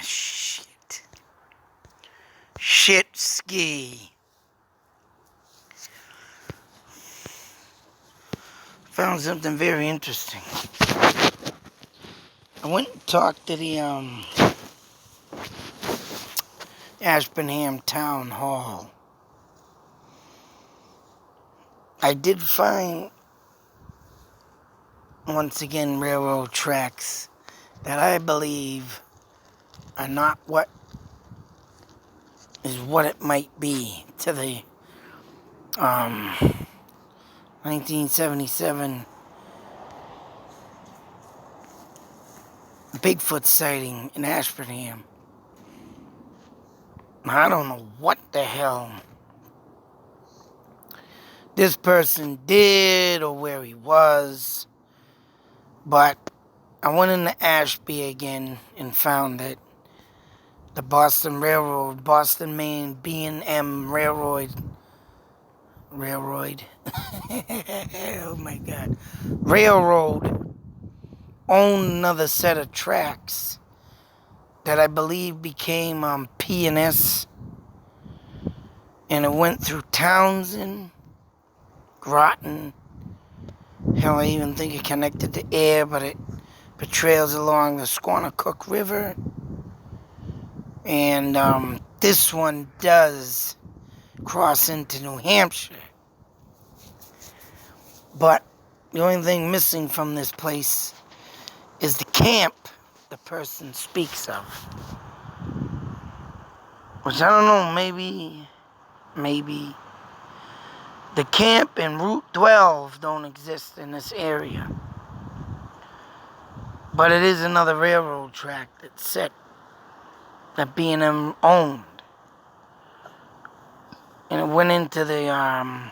Shit. Shit ski. Found something very interesting. I went and talked to the Ashburnham Town Hall. I did find, once again, railroad tracks that I believe are not what it might be to the 1977 Bigfoot sighting in Ashburnham. I don't know what the hell this person did or where he was, but I went into Ashby again and found that the Boston Railroad, Boston, Maine, B&M Railroad, oh my God, Railroad owned another set of tracks that I believe became P&S, and it went through Townsend, Groton. Hell, I even think it connected to air, but it trails along the Squannacook River. And this one does cross into New Hampshire. But the only thing missing from this place is the camp the person speaks of. Which I don't know, maybe the camp and Route 12 don't exist in this area. But it is another railroad track that's set, that B&M owned. And it went into the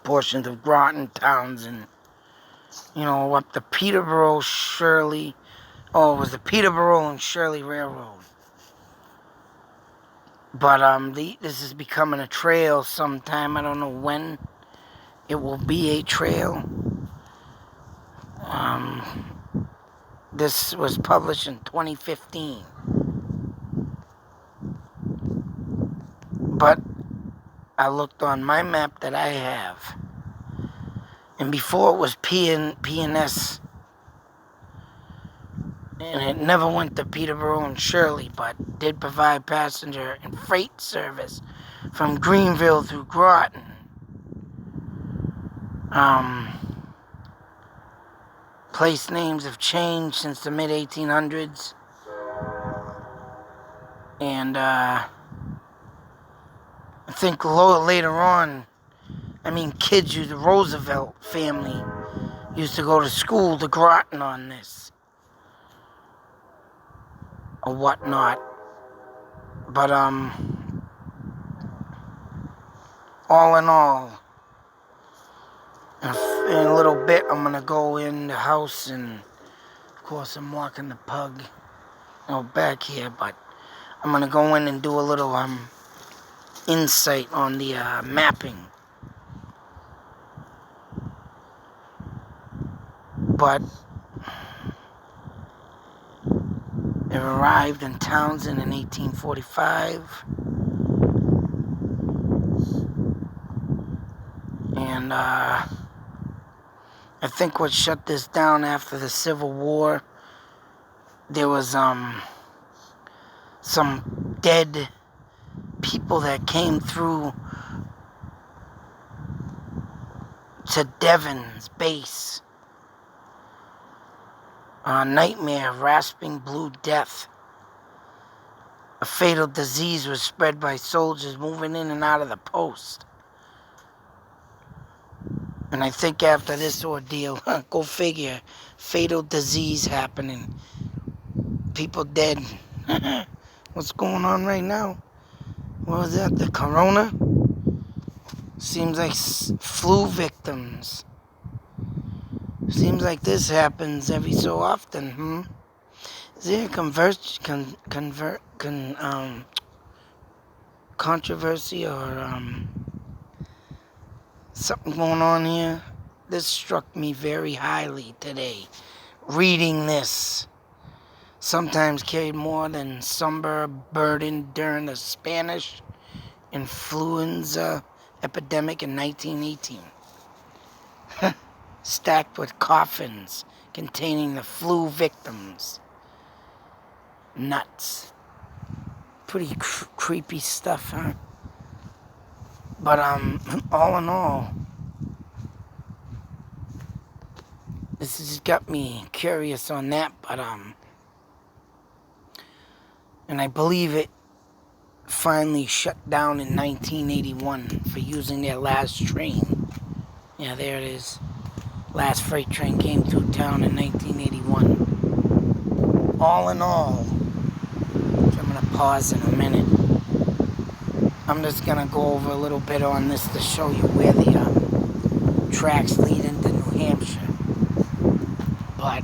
portions of Groton, Townsend, up the Peterborough, Shirley. Oh, it was the Peterborough and Shirley Railroad. But this is becoming a trail sometime. I don't know when it will be a trail. This was published in 2015. But I looked on my map that I have, and before it was P&S, and it never went to Peterborough and Shirley, but did provide passenger and freight service from Greenville through Groton. Place names have changed since the mid-1800s, and I think later on, kids the Roosevelt family used to go to school to Groton on this or whatnot. But all in all, in a little bit I'm gonna go in the house, and of course I'm walking the pug back here, but I'm gonna go in and do a little insight on the mapping. But it arrived in Townsend in 1845. And I think what shut this down after the Civil War, there was some dead people that came through to Devon's base. Nightmare, rasping blue death. A fatal disease was spread by soldiers moving in and out of the post. And I think after this ordeal, go figure, fatal disease happening. People dead. What's going on right now? What was that? The corona? Seems like flu victims. Seems like this happens every so often, Is there a controversy or something going on here? This struck me very highly today, reading this. sometimes carried more than lumber burden during the Spanish influenza epidemic in 1918. Stacked with coffins containing the flu victims. Nuts. Pretty creepy stuff, huh? But all in all, this has got me curious on that. But and I believe it finally shut down in 1981 for using their last train. Yeah, there it is. Last freight train came through town in 1981. All in all, I'm gonna pause in a minute. I'm just gonna go over a little bit on this to show you where the tracks lead into New Hampshire. But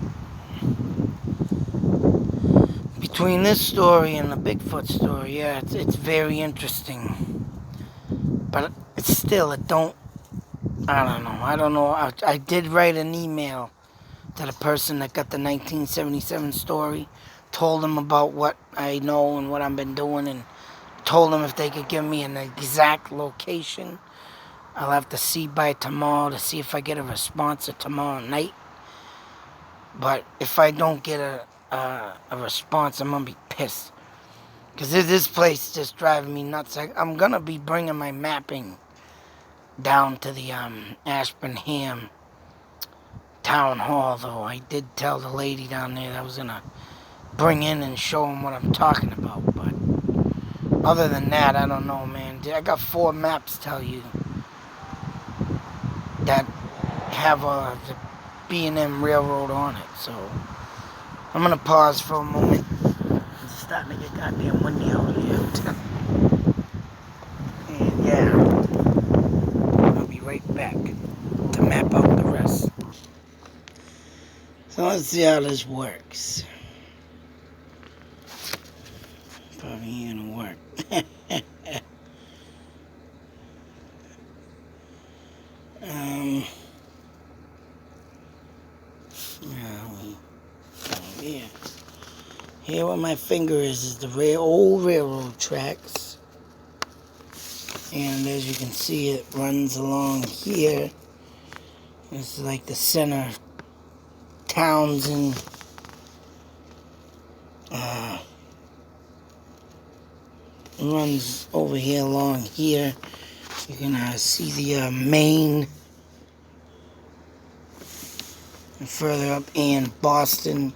between this story and the Bigfoot story, yeah, it's very interesting. But it's still, I don't know. I did write an email to the person that got the 1977 story, told them about what I know and what I've been doing, and told them if they could give me an exact location. I'll have to see by tomorrow to see if I get a response tomorrow night. But if I don't get a response, I'm gonna be pissed, because this place is just driving me nuts. I'm gonna be bringing my mapping down to the Ashburnham town hall, though. I did tell the lady down there that I was gonna bring in and show them what I'm talking about. But other than that, I don't know, man. I got 4 maps, tell you, that have the B&M Railroad on it. So I'm gonna pause for a moment. It's starting to get goddamn windy out here. And yeah, I'll be right back to map out the rest. So let's see how this works. Probably ain't gonna work. Here where my finger is the old railroad tracks. And as you can see, it runs along here. This is like the center of Townsend. Runs over here along here. You can see the Maine. And further up in Boston.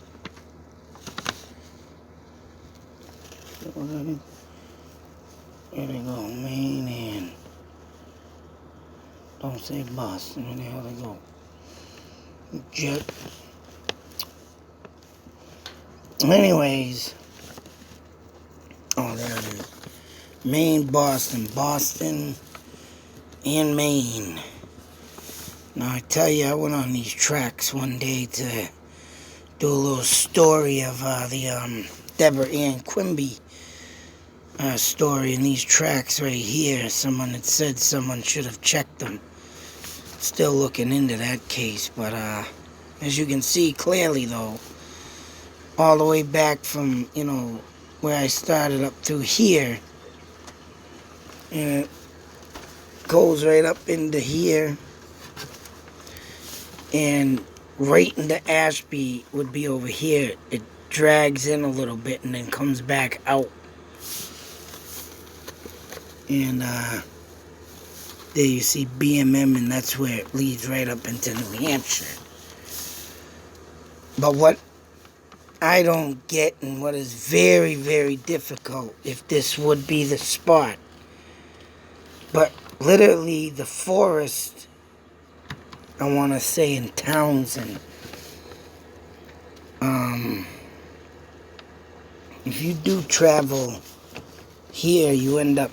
There they go, Maine and don't say Boston. Where the hell they go? Jet. Anyways, oh, there it is. Maine, Boston, and Maine. Now I tell you, I went on these tracks one day to do a little story of the Deborah Ann Quimby story in these tracks right here. Someone had said someone should have checked them. Still looking into that case, but as you can see clearly, though, all the way back from, where I started up through here, and it goes right up into here, and right into Ashby would be over here. It drags in a little bit and then comes back out. And there you see BMM, and that's where it leads right up into New Hampshire. But what I don't get, and what is very, very difficult, if this would be the spot, but literally the forest, I want to say in Townsend, if you do travel here, you end up,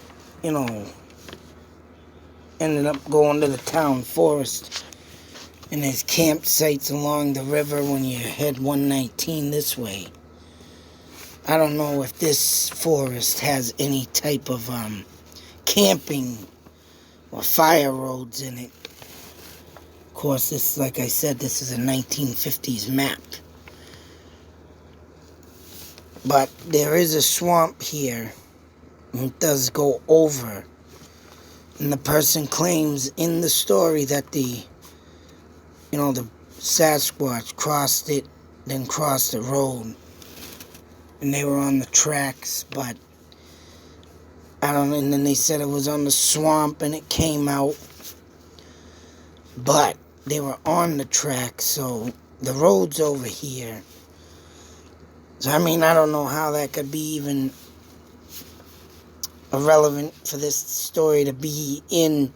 ended up going to the town forest, and there's campsites along the river when you head 119 this way. I don't know if this forest has any type of camping or fire roads in it. Of course, this, like I said, this is a 1950s map. But there is a swamp here. And it does go over. And the person claims in the story that the Sasquatch crossed it, then crossed the road. And they were on the tracks, but I don't know. And then they said it was on the swamp and it came out. But they were on the track, so the road's over here. So, I mean, I don't know how that could be even irrelevant for this story to be in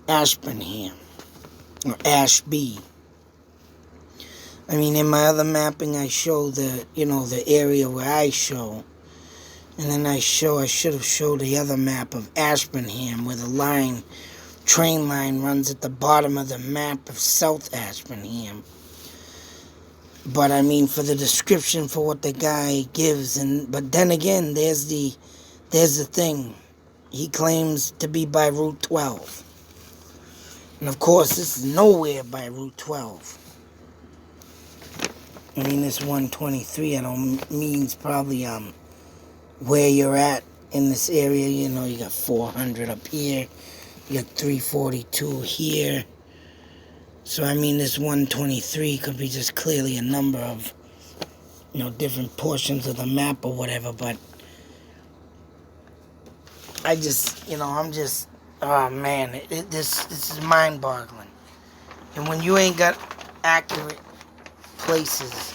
Ashburnham, or Ashby. I mean, in my other mapping, I show the area where I show. And then I should have showed the other map of Ashburnham, where the train line runs at the bottom of the map of South Ashburnham. But I mean, for the description for what the guy gives, but then again, there's the thing. He claims to be by Route 12. And of course, this is nowhere by Route 12. I mean, this 123, I don't means probably where you're at in this area. You know, you got 400 up here. You got 342 here. So, I mean, this 123 could be just clearly a number of, different portions of the map or whatever. But I'm just, oh, man, this is mind-boggling. And when you ain't got accurate places,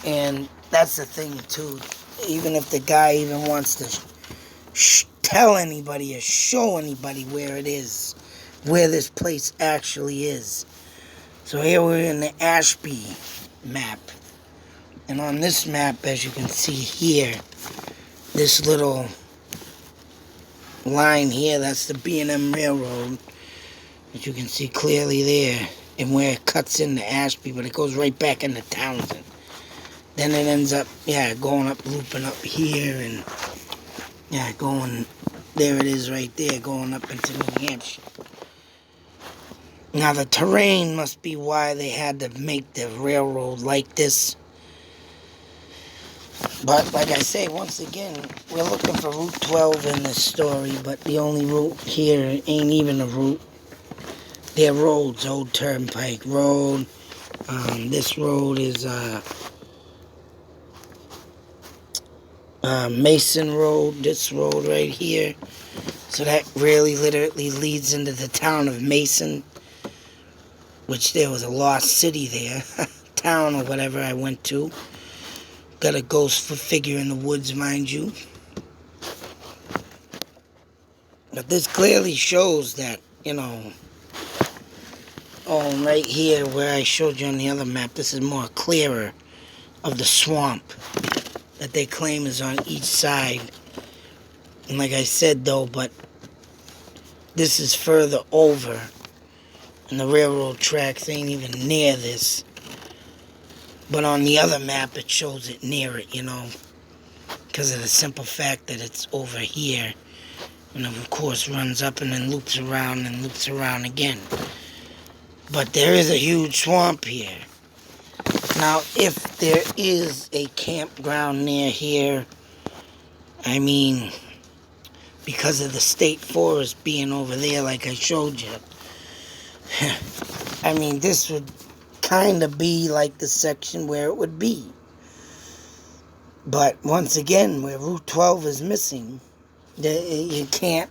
and that's the thing, too, even if the guy even wants to tell anybody or show anybody where it is, where this place actually is. So here we're in the Ashby map. And on this map, as you can see here, this little line here, that's the B&M Railroad, that you can see clearly there, and where it cuts into Ashby, but it goes right back into Townsend. Then it ends up, going up, looping up here, and, going, there it is right there, going up into New Hampshire. Now, the terrain must be why they had to make the railroad like this. But, like I say, once again, we're looking for Route 12 in this story, but the only route here ain't even a route. They're roads, Old Turnpike Road. This road is Mason Road, this road right here. So that really literally leads into the town of Mason, which there was a lost city there, town or whatever I went to. Got a ghost figure in the woods, mind you. But this clearly shows that, right here where I showed you on the other map, this is more clearer of the swamp that they claim is on each side. And like I said, though, but this is further over. And the railroad tracks ain't even near this. But on the other map, it shows it near it, because of the simple fact that it's over here. And of course, runs up and then loops around and loops around again. But there is a huge swamp here. Now, if there is a campground near here, I mean, because of the state forest being over there, like I showed you, I mean, this would kind of be like the section where it would be. But once again, where Route 12 is missing, you can't,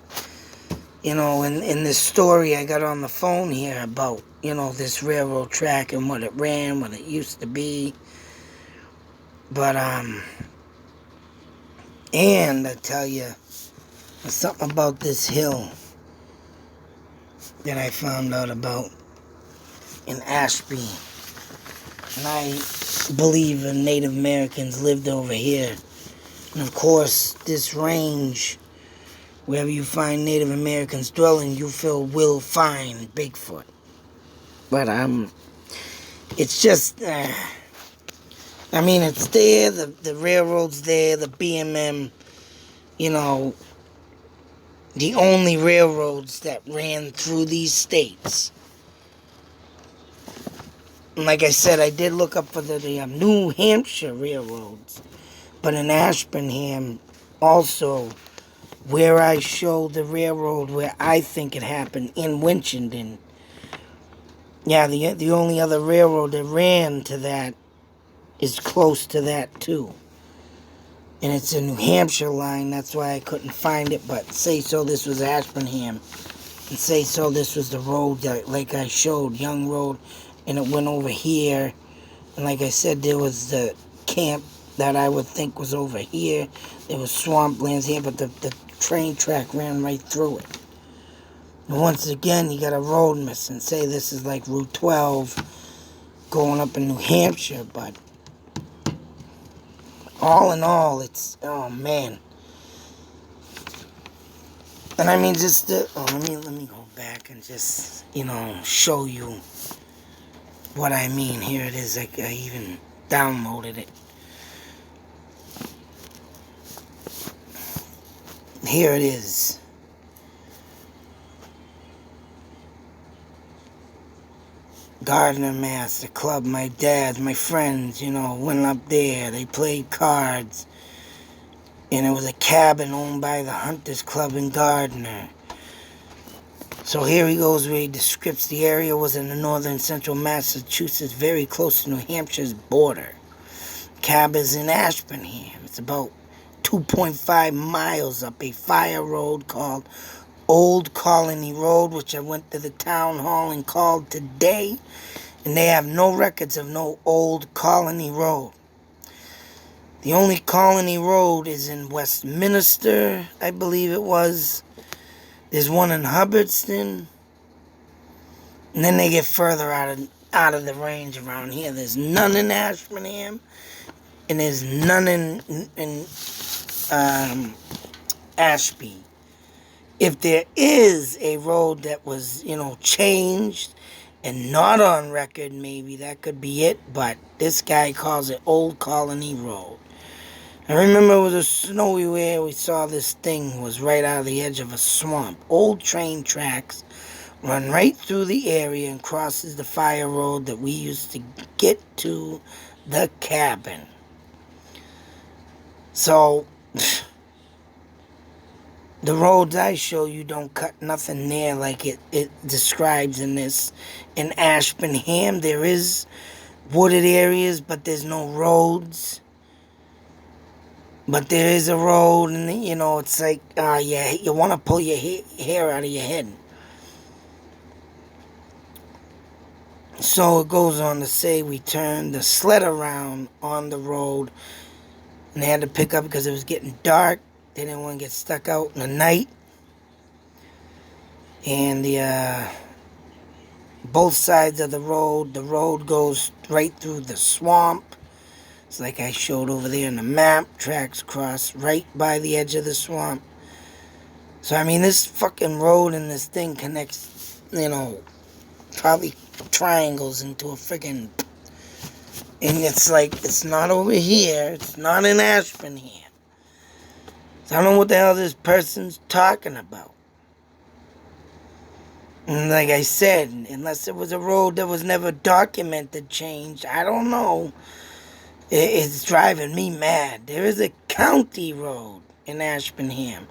in this story I got on the phone here about, this railroad track and what it ran, what it used to be. But, and I tell you, there's something about this hill that I found out about in Ashby. And I believe the Native Americans lived over here. And of course, this range, wherever you find Native Americans dwelling, you will find Bigfoot. But, it's just, I mean, it's there, the railroad's there, the BMM, the only railroads that ran through these states. And like I said, I did look up for the New Hampshire railroads. But in Ashburnham, also, where I show the railroad where I think it happened, in Winchendon. Yeah, the only other railroad that ran to that is close to that, too. And it's a New Hampshire line, that's why I couldn't find it. But say so this was Ashburnham. And say so this was the road that, like I showed, Young Road. And it went over here. And like I said, there was the camp that I would think was over here. There was swamplands here, but the train track ran right through it. And once again, you got a road missing. Say this is like Route 12 going up in New Hampshire, but all in all, it's, oh man. And I mean, just the, let me go back and just, show you what I mean. Here it is. I even downloaded it. Here it is. Gardner, Mass, the club, my dad, my friends, went up there. They played cards. And it was a cabin owned by the Hunters Club in Gardner. So here he goes where he describes the area was in the northern central Massachusetts, very close to New Hampshire's border. Cabin's in Ashburnham. It's about 2.5 miles up a fire road called Old Colony Road, which I went to the town hall and called today, and they have no records of no Old Colony Road. The only Colony Road is in Westminster, I believe it was. There's one in Hubbardston, and then they get further out of the range around here. There's none in Ashburnham, and there's none in Ashby. If there is a road that was, changed and not on record, maybe that could be it. But this guy calls it Old Colony Road. I remember it was a snowy where we saw this thing was right out of the edge of a swamp. Old train tracks run right through the area and crosses the fire road that we used to get to the cabin. So the roads I show you don't cut nothing there like it describes in this. In Ashburnham, there is wooded areas, but there's no roads. But there is a road, and it's like, you want to pull your hair out of your head. So it goes on to say we turned the sled around on the road, and they had to pick up because it was getting dark. They didn't want to get stuck out in the night. And both sides of the road goes right through the swamp. It's like I showed over there in the map. Tracks cross right by the edge of the swamp. So, I mean, this fucking road and this thing connects, probably triangles into a friggin'... And it's like, it's not over here. It's not in Ashburnham. So I don't know what the hell this person's talking about. And like I said, unless it was a road that was never documented changed, I don't know. It's driving me mad. There is a county road in Ashburnham.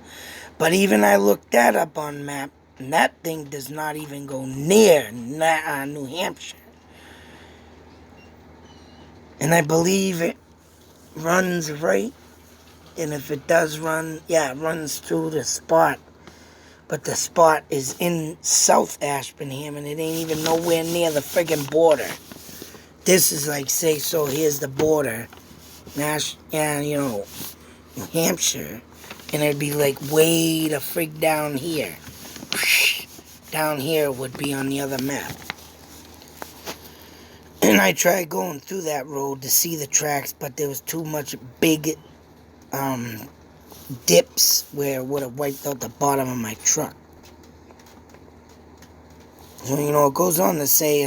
But even I looked that up on map, and that thing does not even go near New Hampshire. And I believe it runs right. And if it does run, it runs through the spot. But the spot is in South Ashburnham, and it ain't even nowhere near the friggin' border. This is like, say, so here's the border, New Hampshire, and it'd be like way the frig down here. Down here would be on the other map. And I tried going through that road to see the tracks, but there was too much big dips where it would have wiped out the bottom of my truck. So, it goes on to say,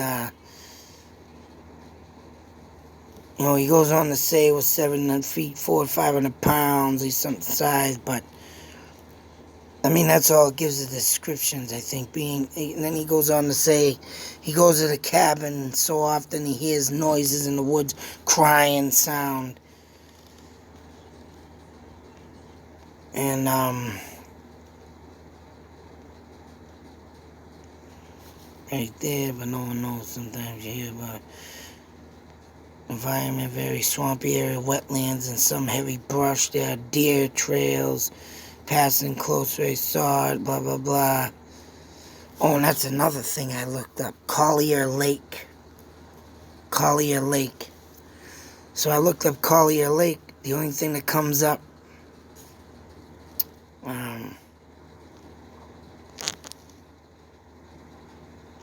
he goes on to say it was 700 feet, 400 or 500 pounds, or something size, but I mean, that's all it gives the descriptions, I think, and then he goes on to say, he goes to the cabin, so often he hears noises in the woods, crying sound, and, right there, but no one knows, sometimes you hear about environment, very swampy area, wetlands, and some heavy brush, there are deer trails, passing close range saw it, blah, blah, blah. Oh, and that's another thing I looked up. Collier Lake. Collier Lake. So I looked up Collier Lake. The only thing that comes up, I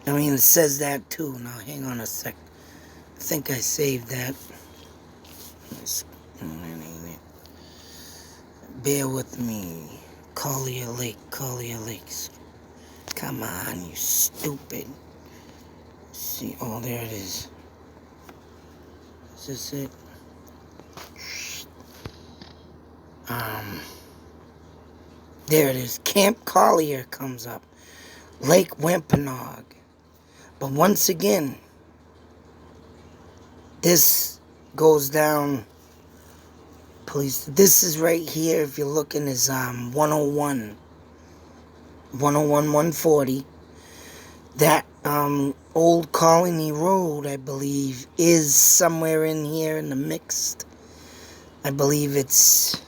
mean, it says that too. Now, hang on a sec. I think I saved that. Bear with me. Collier Lake, Collier Lakes. Come on, you stupid. See, oh, there it is. Is this it? There it is. Camp Collier comes up. Lake Wampanoag. But once again, this goes down. Police. This is right here. If you're looking, is 101, 140. That Old Colony Road, I believe, is somewhere in here in the mixed. I believe it's.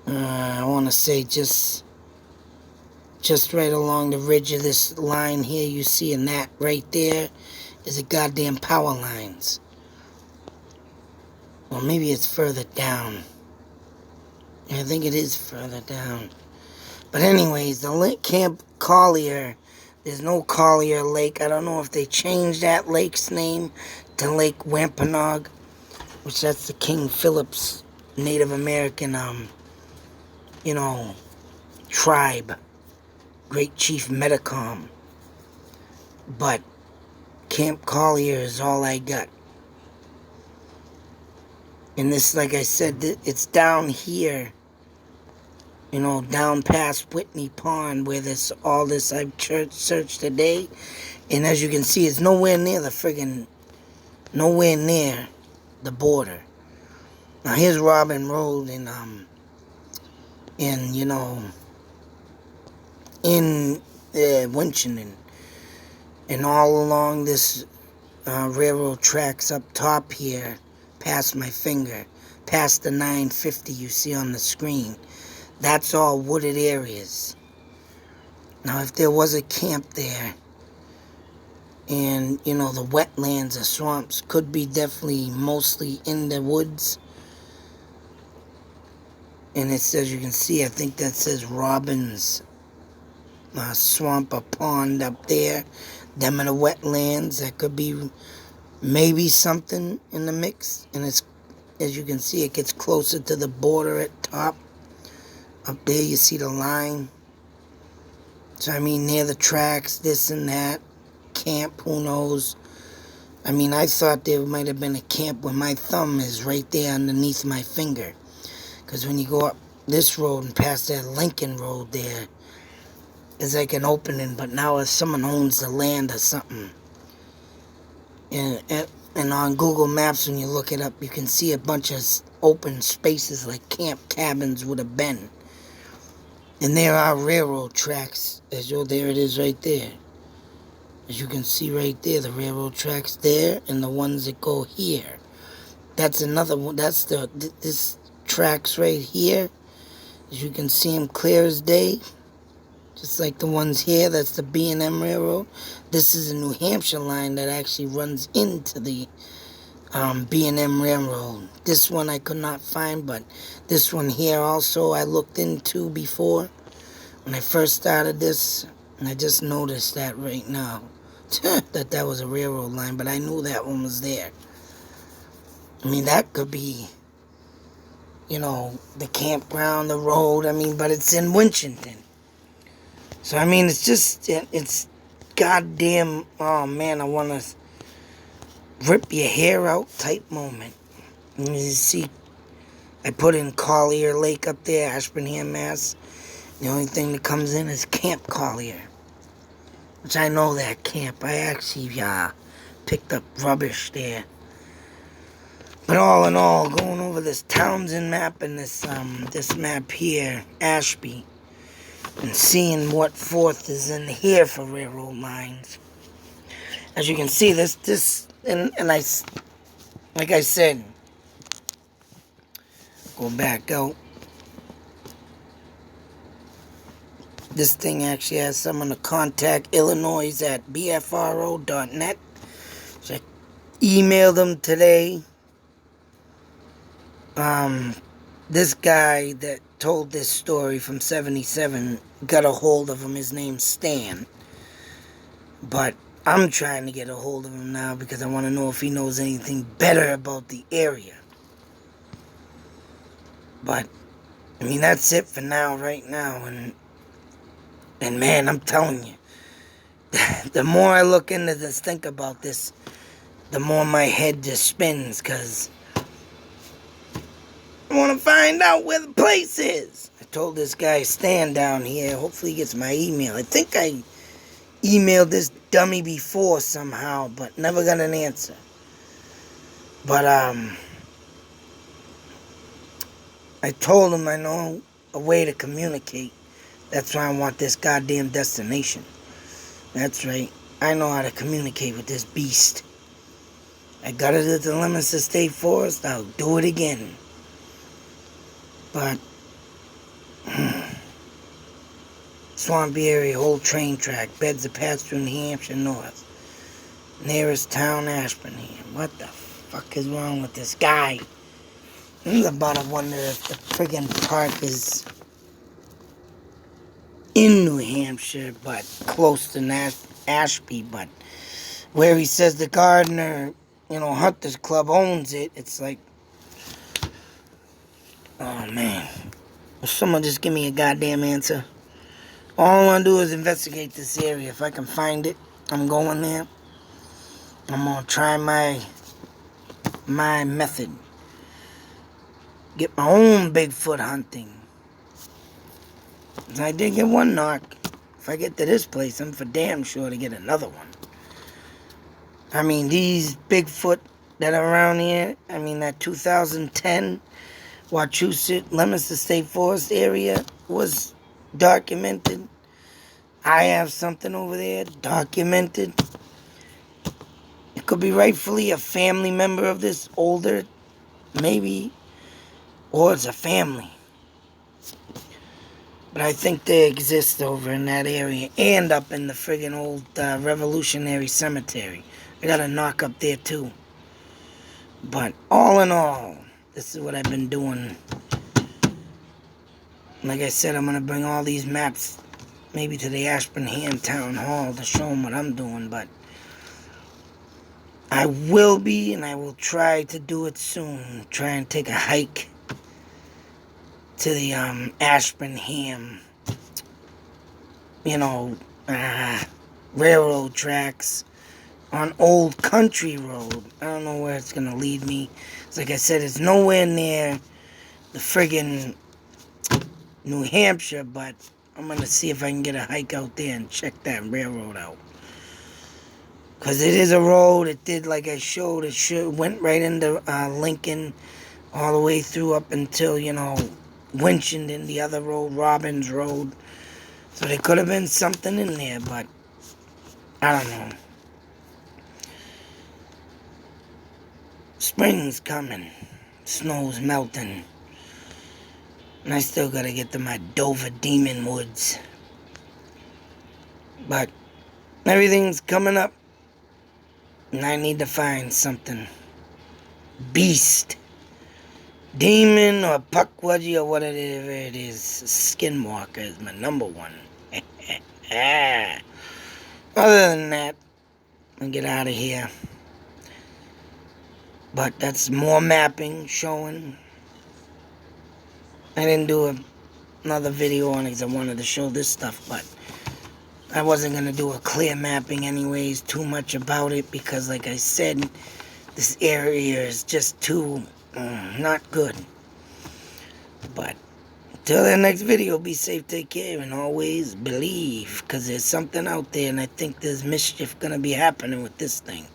I want to say just right along the ridge of this line here. You see, and that right there is the goddamn power lines. Or maybe it's further down. I think it is further down. But anyways, the lake Camp Collier, there's no Collier Lake. I don't know if they changed that lake's name to Lake Wampanoag, which that's the King Philip's Native American, tribe. Great Chief Metacom. But Camp Collier is all I got. And this, like I said, it's down here, down past Whitney Pond, where this all this I've searched today. And as you can see, it's nowhere near nowhere near the border. Now here's Robin Road in Winchendon. And all along this railroad tracks up top here, past my finger, past the 950 you see on the screen. That's all wooded areas. Now, if there was a camp there, and, the wetlands or swamps could be definitely mostly in the woods. And it says, you can see, I think that says Robbins Swamp or Pond up there. Them in the wetlands, that could be maybe something in the mix. And it's, as you can see, it gets closer to the border at top. Up there you see the line. So I mean, near the tracks, this and that. Camp, who knows. I mean, I thought there might have been a camp where my thumb is right there underneath my finger. Because when you go up this road and past that Lincoln Road there, it's like an opening, but now if someone owns the land or something. And on Google Maps, when you look it up, you can see a bunch of open spaces like camp cabins would have been. And there are railroad tracks. There it is right there. As you can see right there, the railroad tracks there and the ones that go here. That's another one. That's this tracks right here. As you can see them clear as day. Just like the ones here, that's the B&M Railroad. This is a New Hampshire line that actually runs into the B&M Railroad. This one I could not find, but this one here also I looked into before when I first started this, and I just noticed that right now, that was a railroad line, but I knew that one was there. I mean, that could be, the campground, the road, but it's in Winchendon. So, I mean, it's goddamn, oh man, I want to rip your hair out type moment. And you see I put in Collier Lake up there, Ashburnham, Mass. The only thing that comes in is Camp Collier. Which I know that camp. I actually picked up rubbish there. But all in all, going over this Townsend map and this map here, Ashby, and seeing what fourth is in here for railroad lines. As you can see, like I said, go back out. This thing actually has someone to contact Illinois at bfro.net. So I emailed them today. This guy that told this story from 77 got a hold of him. His name's Stan. But I'm trying to get a hold of him now because I want to know if he knows anything better about the area. But, I mean, that's it for now, right now. And man, I'm telling you, the more I look into this, think about this, the more my head just spins, because I want to find out where the place is. I told this guy, Stan down here, hopefully he gets my email. I think I emailed this dummy before somehow, but never got an answer. But, I told him I know a way to communicate. That's why I want this goddamn destination. That's right. I know how to communicate with this beast. I got it at the Leominster State Forest. I'll do it again. But, swampy area, old train track, beds of pasture in New Hampshire North. Nearest town, Ashburnham. What the fuck is wrong with this guy? I'm about to wonder if the friggin' park is in New Hampshire, but close to Ashby, but where he says the Gardner, Hunters Club owns it, it's like, oh man, will someone just give me a goddamn answer? All I want to do is investigate this area. If I can find it, I'm going there. I'm going to try my method. Get my own Bigfoot hunting. I did get one knock. If I get to this place, I'm for damn sure to get another one. I mean, these Bigfoot that are around here, I mean, that 2010 Wachusett, Leominster State Forest area was documented. I have something over there documented. It could be rightfully a family member of this older, maybe, or it's a family. But I think they exist over in that area and up in the friggin' old Revolutionary Cemetery. I got a knock up there too. But all in all, this is what I've been doing. Like I said, I'm going to bring all these maps maybe to the Ashburnham Town Hall to show them what I'm doing. But I will be, and I will try to do it soon. Try and take a hike to the Ashburnham, railroad tracks on Old Country Road. I don't know where it's going to lead me. It's like I said, it's nowhere near the friggin' New Hampshire, but I'm going to see if I can get a hike out there and check that railroad out. Because it is a road. It did, like I showed, went right into Lincoln all the way through up until, Winchendon, the other road, Robbins Road. So there could have been something in there, but I don't know. Spring's coming. Snow's melting. And I still gotta get to my Dover Demon Woods. But everything's coming up. And I need to find something. Beast. Demon or Puckwudgie or whatever it is. Skinwalker is my number one. Other than that, I'll get out of here. But that's more mapping showing. I didn't do another video on it because I wanted to show this stuff, but I wasn't going to do a clear mapping anyways, too much about it, because like I said, this area is just too not good. But until the next video, be safe, take care, and always believe. Because there's something out there, and I think there's mischief going to be happening with this thing.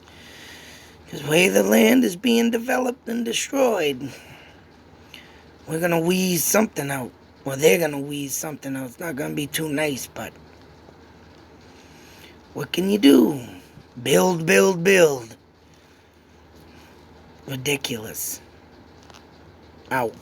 Because the way the land is being developed and destroyed, we're going to wheeze something out. Or they're going to wheeze something out. It's not going to be too nice, but what can you do? Build, build, build. Ridiculous. Out.